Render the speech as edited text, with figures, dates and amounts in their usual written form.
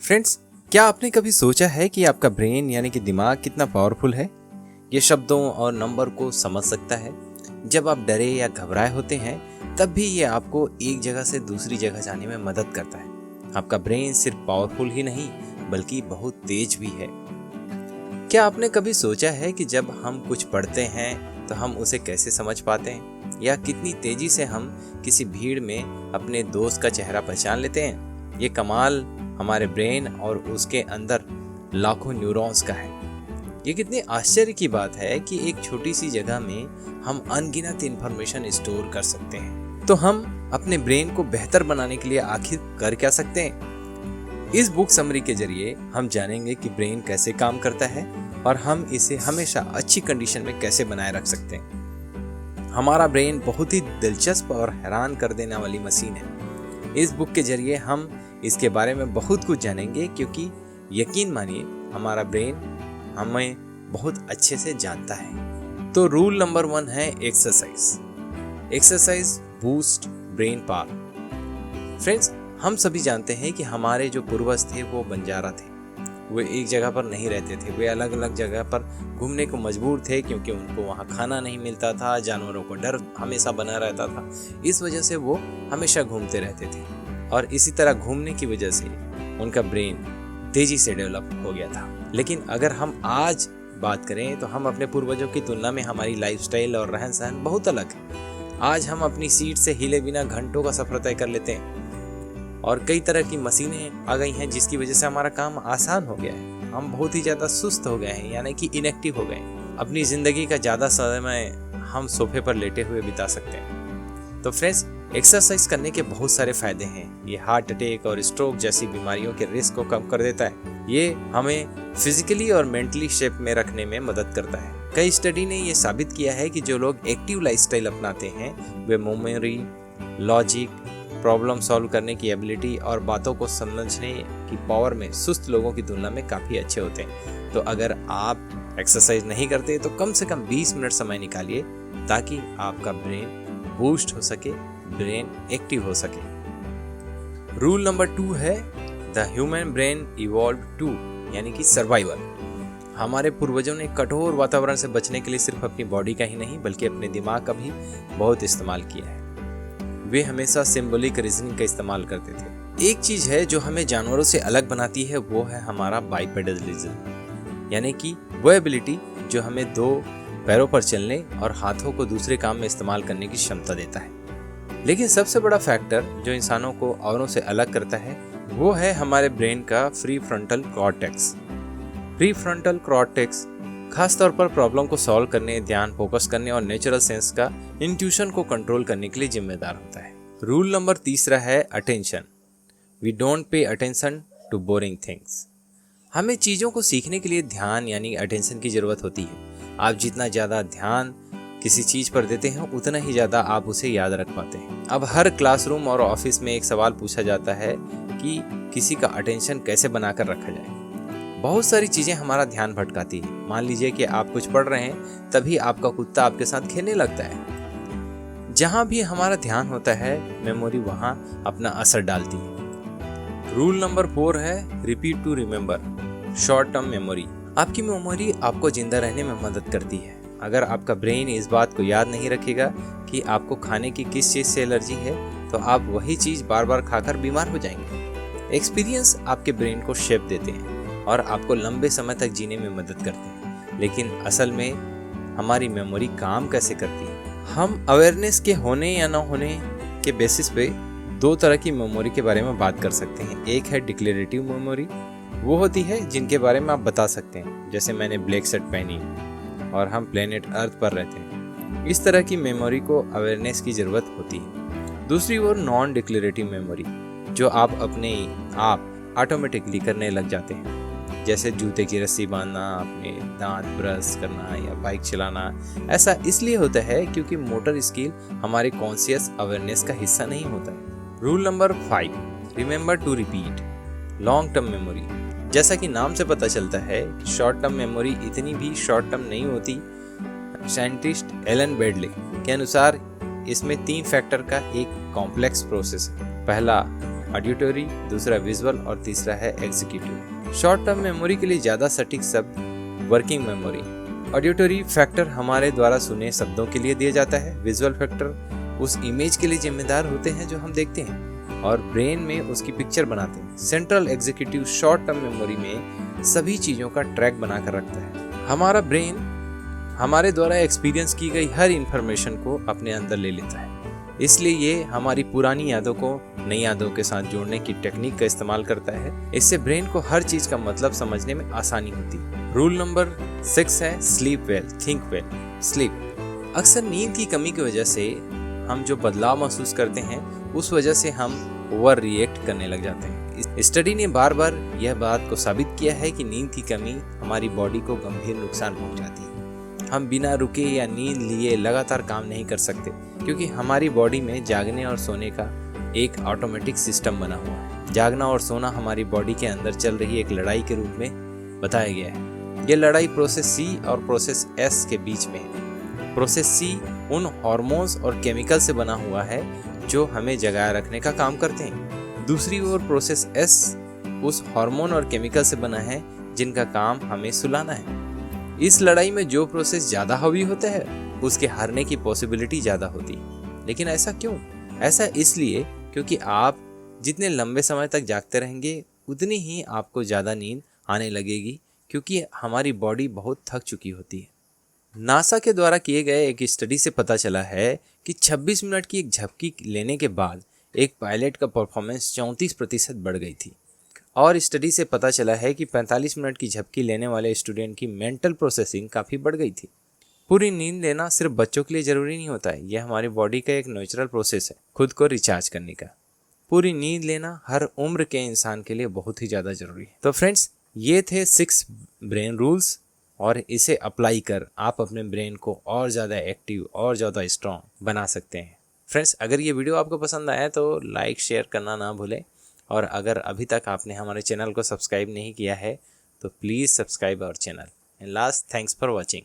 Friends, क्या आपने कभी सोचा है कि आपका ब्रेन यानी कि दिमाग कितना पावरफुल है? ये शब्दों और नंबर को समझ सकता है। जब आप डरे या घबराए होते हैं तब भी ये आपको एक जगह से दूसरी जगह जाने में मदद करता है। आपका ब्रेन सिर्फ पावरफुल ही नहीं बल्कि बहुत तेज भी है। क्या आपने कभी सोचा है कि जब हम कुछ पढ़ते हैं तो हम उसे कैसे समझ पाते हैं, या कितनी तेजी से हम किसी भीड़ में अपने दोस्त का चेहरा पहचान लेते हैं? ये कमाल हमारे ब्रेन और उसके अंदर लाखों न्यूरॉन्स का है। ये कितनी आश्चर्य की बात है कि एक छोटी सी जगह में हम अनगिनत इंफॉर्मेशन स्टोर कर सकते हैं। तो हम अपने ब्रेन को बेहतर बनाने के लिए आखिर कर क्या सकते हैं? इस बुक समरी के जरिए हम जानेंगे कि ब्रेन कैसे काम करता है और हम इसे हमेशा अच्छी कंडीशन में कैसे बनाए रख सकते हैं। हमारा ब्रेन बहुत ही दिलचस्प और हैरान कर देने वाली मशीन है। इस बुक के जरिए हम इसके बारे में बहुत कुछ जानेंगे, क्योंकि यकीन मानिए हमारा ब्रेन हमें बहुत अच्छे से जानता है। तो रूल नंबर 1 है exercise boost brain power. Friends, हम सभी जानते हैं कि हमारे जो पूर्वज थे वो बंजारा थे। वे एक जगह पर नहीं रहते थे, वे अलग अलग जगह पर घूमने को मजबूर थे, क्योंकि उनको वहाँ खाना नहीं मिलता था, जानवरों को डर हमेशा बना रहता था। इस वजह से वो हमेशा घूमते रहते थे और इसी तरह घूमने की वजह से उनका ब्रेन तेजी से डेवलप हो गया था। लेकिन अगर हम आज बात करें तो हम अपने पूर्वजों की तुलना में हमारी लाइफस्टाइल और रहन सहन बहुत अलग है। आज हम अपनी सीट से हिले बिना घंटों का सफर तय कर लेते हैं और कई तरह की मशीनें आ गई हैं, जिसकी वजह से हमारा काम आसान हो गया है। हम बहुत ही ज़्यादा सुस्त हो गए हैं, यानी कि इनएक्टिव हो गए हैं। अपनी ज़िंदगी का ज़्यादा समय हम सोफे पर लेटे हुए बिता सकते हैं। तो फ्रेंड्स, एक्सरसाइज करने के बहुत सारे फायदे हैं। ये हार्ट अटैक और स्ट्रोक जैसी बीमारियों के रिस्क को कम कर देता है। ये हमें फिजिकली और मेंटली शेप में रखने में मदद करता है। कई स्टडी ने ये साबित किया है कि जो लोग एक्टिव लाइफस्टाइल अपनाते हैं वे मेमोरी, लॉजिक, प्रॉब्लम सॉल्व करने की एबिलिटी और बातों को समझने की पावर में सुस्त लोगों की तुलना में काफ़ी अच्छे होते हैं। तो अगर आप एक्सरसाइज नहीं करते तो कम से कम 20 मिनट समय निकालिए, ताकि आपका ब्रेन बूस्ट हो सके, ब्रेन एक्टिव हो सके। रूल नंबर 2 है the human brain evolve too, यानी कि सर्वाइवल। हमारे पूर्वजों ने कठोर वातावरण से बचने के लिए सिर्फ अपनी बॉडी का ही नहीं बल्कि अपने दिमाग का भी बहुत इस्तेमाल किया है। वे हमेशा सिंबॉलिक रीजनिंग का इस्तेमाल करते थे। एक चीज है जो हमें जानवरों से अलग बनाती है, वो है हमारा बाइपेडलिज्म, यानी कि वो एबिलिटी जो हमें 2 पैरों पर चलने और हाथों को दूसरे काम में इस्तेमाल करने की क्षमता देता है। लेकिन सबसे बड़ा फैक्टर जो इंसानों को औरों से अलग करता है वो है हमारे ब्रेन का pre frontal cortex. Pre frontal cortex खास तौर पर प्रॉब्लम को सॉल्व करने, ध्यान फोकस करने और नेचुरल सेंस का इंट्यूशन को कंट्रोल करने के लिए जिम्मेदार होता है। रूल नंबर 3 है attention. We don't pay attention to boring things. हमें चीज़ों को सीखने के लिए ध्यान यानी अटेंशन की ज़रूरत होती है। आप जितना ज़्यादा ध्यान किसी चीज़ पर देते हैं उतना ही ज़्यादा आप उसे याद रख पाते हैं। अब हर क्लासरूम और ऑफिस में एक सवाल पूछा जाता है कि किसी का अटेंशन कैसे बनाकर रखा जाए। बहुत सारी चीज़ें हमारा ध्यान भटकाती है। मान लीजिए कि आप कुछ पढ़ रहे हैं, तभी आपका कुत्ता आपके साथ खेलने लगता है। जहाँ भी हमारा ध्यान होता है मेमोरी वहाँ अपना असर डालती है। रूल नंबर 4 है repeat to remember, short term memory. आपकी मेमोरी आपको जिंदा रहने में मदद करती है। अगर आपका ब्रेन इस बात को याद नहीं रखेगा कि आपको खाने की किस चीज़ से एलर्जी है, तो आप वही चीज़ बार बार खाकर बीमार हो जाएंगे। एक्सपीरियंस आपके ब्रेन को शेप देते हैं और आपको लंबे समय तक जीने में मदद करते हैं। लेकिन असल में हमारी मेमोरी काम कैसे करती है? हम अवेयरनेस के होने या ना होने के बेसिस पे 2 तरह की मेमोरी के बारे में बात कर सकते हैं। एक है डिक्लेरेटिव मेमोरी, वो होती है जिनके बारे में आप बता सकते हैं, जैसे मैंने ब्लैक शर्ट पहनी और हम प्लेनेट अर्थ पर रहते हैं। इस तरह की मेमोरी को अवेयरनेस की ज़रूरत होती है। दूसरी ओर नॉन डिक्लेरेटिव मेमोरी, जो आप अपने आप ऑटोमेटिकली करने लग जाते हैं, जैसे जूते की रस्सी बांधना, अपने दांत ब्रश करना या बाइक चलाना। ऐसा इसलिए होता है क्योंकि मोटर स्किल हमारे कॉन्शियस अवेयरनेस का हिस्सा नहीं होता है। Rule number 5, remember to repeat, long term memory. जैसा कि नाम से पता चलता है, शॉर्ट टर्म मेमोरी इतनी भी शॉर्ट टर्म नहीं होती। साइंटिस्ट एलन बेडले के अनुसार इसमें 3 फैक्टर का एक कॉम्प्लेक्स प्रोसेस है। पहला ऑडिटरी, दूसरा विजुअल और तीसरा है एग्जीक्यूटिव। शॉर्ट टर्म मेमोरी के लिए ज़्यादा सटीक शब्द वर्किंग मेमोरी। ऑडिटरी फैक्टर हमारे द्वारा सुने शब्दों के लिए दिया जाता है। विजुअल फैक्टर उस इमेज के लिए जिम्मेदार होते हैं जो हम देखते हैं और ब्रेन में उसकी पिक्चर बनाते हैं। Central executive short term memory में सभी चीज़ों का ट्रैक बनाकर रखता है। हमारा ब्रेन हमारे द्वारा एक्सपीरियंस की गई हर इंफॉर्मेशन को अपने अंदर ले लेता है, इसलिए ये हमारी पुरानी यादों को नई यादों के साथ जोड़ने की टेक्निक का इस्तेमाल करता है। इससे ब्रेन को हर चीज का मतलब समझने में आसानी होती है। रूल नंबर 6 है sleep well think well. Sleep अक्सर नींद की कमी की वजह से हम जो बदलाव महसूस करते हैं उस वजह से हम ओवर रिएक्ट करने लग जाते हैं। स्टडी ने बार बार यह बात को साबित किया है कि नींद की कमी हमारी बॉडी को गंभीर नुकसान पहुंचाती है। हम बिना रुके या नींद लिए लगातार काम नहीं कर सकते क्योंकि हमारी बॉडी में जागने और सोने का एक ऑटोमेटिक सिस्टम बना हुआ है। जागना और सोना हमारी बॉडी के अंदर चल रही एक लड़ाई के रूप में बताया गया है। यह लड़ाई प्रोसेस सी और प्रोसेस एस के बीच में है। प्रोसेस सी उन हार्मोन्स और केमिकल से बना हुआ है जो हमें जगाए रखने का काम करते हैं। दूसरी ओर प्रोसेस एस उस हार्मोन और केमिकल से बना है जिनका काम हमें सुलाना है। इस लड़ाई में जो प्रोसेस ज़्यादा हावी होता है उसके हारने की पॉसिबिलिटी ज़्यादा होती है। लेकिन ऐसा क्यों? ऐसा इसलिए क्योंकि आप जितने लंबे समय तक जागते रहेंगे उतनी ही आपको ज़्यादा नींद आने लगेगी क्योंकि हमारी बॉडी बहुत थक चुकी होती है। नासा के द्वारा किए गए एक स्टडी से पता चला है कि 26 मिनट की एक झपकी लेने के बाद एक पायलट का परफॉर्मेंस 34% बढ़ गई थी। और स्टडी से पता चला है कि 45 मिनट की झपकी लेने वाले स्टूडेंट की मेंटल प्रोसेसिंग काफ़ी बढ़ गई थी। पूरी नींद लेना सिर्फ बच्चों के लिए ज़रूरी नहीं होता है, यह हमारी बॉडी का एक नेचुरल प्रोसेस है खुद को रिचार्ज करने का। पूरी नींद लेना हर उम्र के इंसान के लिए बहुत ही ज़्यादा ज़रूरी है। तो फ्रेंड्स, ये थे 6 ब्रेन रूल्स और इसे अप्लाई कर आप अपने ब्रेन को और ज़्यादा एक्टिव और ज़्यादा स्ट्रॉन्ग बना सकते हैं। फ्रेंड्स, अगर ये वीडियो आपको पसंद आया तो लाइक शेयर करना ना भूलें और अगर अभी तक आपने हमारे चैनल को सब्सक्राइब नहीं किया है तो please subscribe our channel. And last, thanks for watching.